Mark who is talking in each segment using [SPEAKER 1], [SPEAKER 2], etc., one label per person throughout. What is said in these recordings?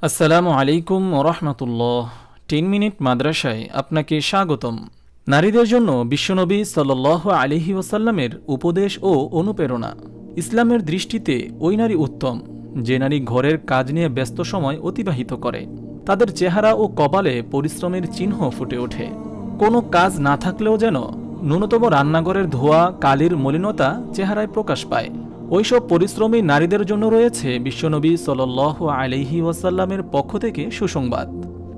[SPEAKER 1] আসসালামু আলাইকুম ওরহমতুল্লাহ। 10 মিনিট মাদ্রাসায় আপনাকে স্বাগতম। নারীদের জন্য বিশ্বনবী সাল্লাল্লাহু আলাইহি ওয়াসাল্লামের উপদেশ ও অনুপ্রেরণা। ইসলামের দৃষ্টিতে ওই নারী উত্তম যে নারী ঘরের কাজ নিয়ে ব্যস্ত সময় অতিবাহিত করে। তাদের চেহারা ও কপালে পরিশ্রমের চিহ্ন ফুটে ওঠে। কোনো কাজ না থাকলেও যেন ন্যূনতম রান্নাঘরের ধোয়া কালির মলিনতা চেহারায় প্রকাশ পায়। ওইসব পরিশ্রমী নারীদের জন্য রয়েছে বিশ্বনবী সাল্লাল্লাহু আলাইহি ওয়াসাল্লামের পক্ষ থেকে সুসংবাদ।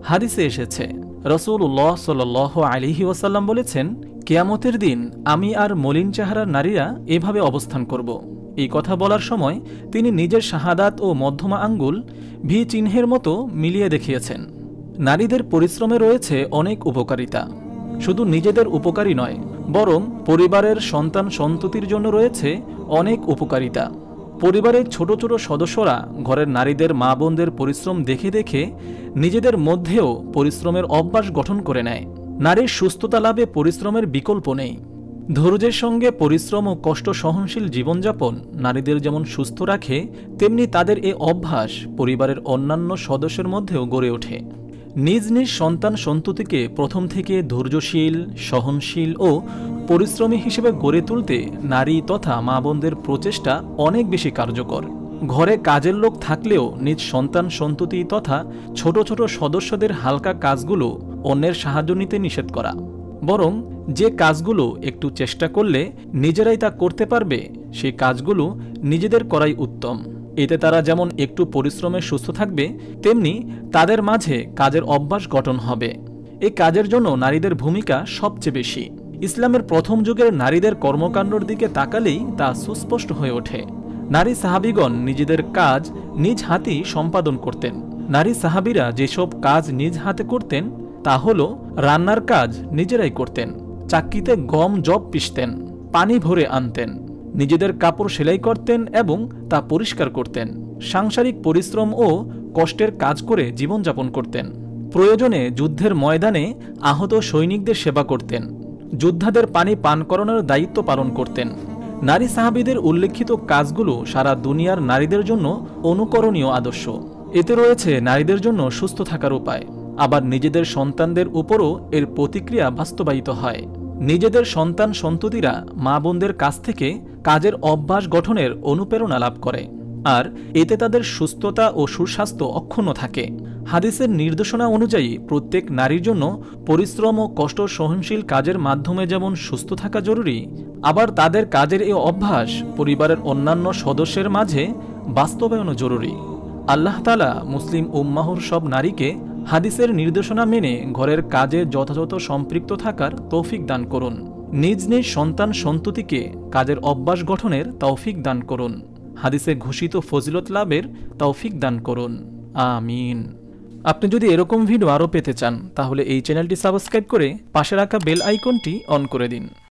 [SPEAKER 1] হাদিসে এসেছে, রাসূলুল্লাহ সাল্লাল্লাহু আলাইহি ওয়াসাল্লাম বলেছেন, কিয়ামতের দিন আমি আর মলিন চেহারার নারীরা এভাবে অবস্থান করব। এই কথা বলার সময় তিনি নিজের শাহাদাত ও মধ্যমা আঙ্গুল ভি চিহ্নের মতো মিলিয়ে দেখিয়েছেন। নারীদের পরিশ্রমে রয়েছে অনেক উপকারিতা। শুধু নিজেদের উপকারী নয়, বরং পরিবারের সন্তান সন্ততির জন্য রয়েছে অনেক উপকারিতা। পরিবারের ছোট ছোট সদস্যরা ঘরের নারীদের মা বোনদের পরিশ্রম দেখে দেখে নিজেদের মধ্যেও পরিশ্রমের অভ্যাস গঠন করে নেয়। নারীর সুস্থতা লাভে পরিশ্রমের বিকল্প নেই। ধৈর্যের সঙ্গে পরিশ্রম ও কষ্ট সহনশীল জীবনযাপন নারীদের যেমন সুস্থ রাখে, তেমনি তাদের এ অভ্যাস পরিবারের অন্যান্য সদস্যের মধ্যেও গড়ে ওঠে। নিজ নিজ সন্তান সন্ততিকে প্রথম থেকে ধৈর্যশীল, সহনশীল ও পরিশ্রমী হিসেবে গড়ে তুলতে নারী তথা মা বোনদের প্রচেষ্টা অনেক বেশি কার্যকর। ঘরে কাজের লোক থাকলেও নিজ সন্তান সন্ততি তথা ছোট ছোট সদস্যদের হালকা কাজগুলো অন্যের সাহায্য নিতে নিষেধ করা, বরং যে কাজগুলো একটু চেষ্টা করলে নিজেরাই তা করতে পারবে সেই কাজগুলো নিজেদের করাই উত্তম। এতে তারা যেমন একটু পরিশ্রমে সুস্থ থাকবে, তেমনি তাদের মাঝে কাজের অভ্যাস গঠন হবে। এই কাজের জন্য নারীদের ভূমিকা সবচেয়ে বেশি। ইসলামের প্রথম যুগের নারীদের কর্মকাণ্ডের দিকে তাকালেই তা সুস্পষ্ট হয়ে ওঠে। নারী সাহাবীগণ নিজেদের কাজ নিজ হাতেই সম্পাদন করতেন। নারী সাহাবীরা যেসব কাজ নিজ হাতে করতেন তা হল রান্নার কাজ নিজেরাই করতেন, চাক্কিতে গম জব পিষতেন, পানি ভরে আনতেন, নিজেদের কাপড় সেলাই করতেন এবং তা পরিষ্কার করতেন, সাংসারিক পরিশ্রম ও কষ্টের কাজ করে জীবনযাপন করতেন। প্রয়োজনে যুদ্ধের ময়দানে আহত সৈনিকদের সেবা করতেন, যোদ্ধাদের পানি পান করানোর দায়িত্ব পালন করতেন। নারী সাহাবীদের উল্লেখিত কাজগুলো সারা দুনিয়ার নারীদের জন্য অনুকরণীয় আদর্শ। এতে রয়েছে নারীদের জন্য সুস্থ থাকার উপায়, আবার নিজেদের সন্তানদের উপরও এর প্রতিক্রিয়া বাস্তবায়িত হয়। নিজেদের সন্তান সন্ততিরা মা বোনদের কাছ থেকে কাজের অভ্যাস গঠনের অনুপ্রেরণা লাভ করে, আর এতে তাদের সুস্থতা ও সুস্বাস্থ্য অক্ষুণ্ণ থাকে। হাদিসের নির্দেশনা অনুযায়ী প্রত্যেক নারীর জন্য পরিশ্রম ও কষ্ট সহনশীল কাজের মাধ্যমে যেমন সুস্থ থাকা জরুরি, আবার তাদের কাজের এই অভ্যাস পরিবারের অন্যান্য সদস্যের মাঝে বাস্তবায়নও জরুরি। আল্লাহ তাআলা মুসলিম উম্মাহর সব নারীকে হাদিসের নির্দেশনা মেনে ঘরের কাজে যথাযথ সম্পৃক্ত থাকার তৌফিক দান করুন। নিজ নিজ সন্তান সন্ততিকে কাজের অভ্যাস গঠনের তৌফিক দান করুন। হাদিসে ঘোষিত ফজিলত লাভের তৌফিক দান করুন। আমিন। আপনি যদি এরকম ভিডিও আরও পেতে চান তাহলে এই চ্যানেলটি সাবস্ক্রাইব করে পাশে রাখা বেল আইকনটি অন করে দিন।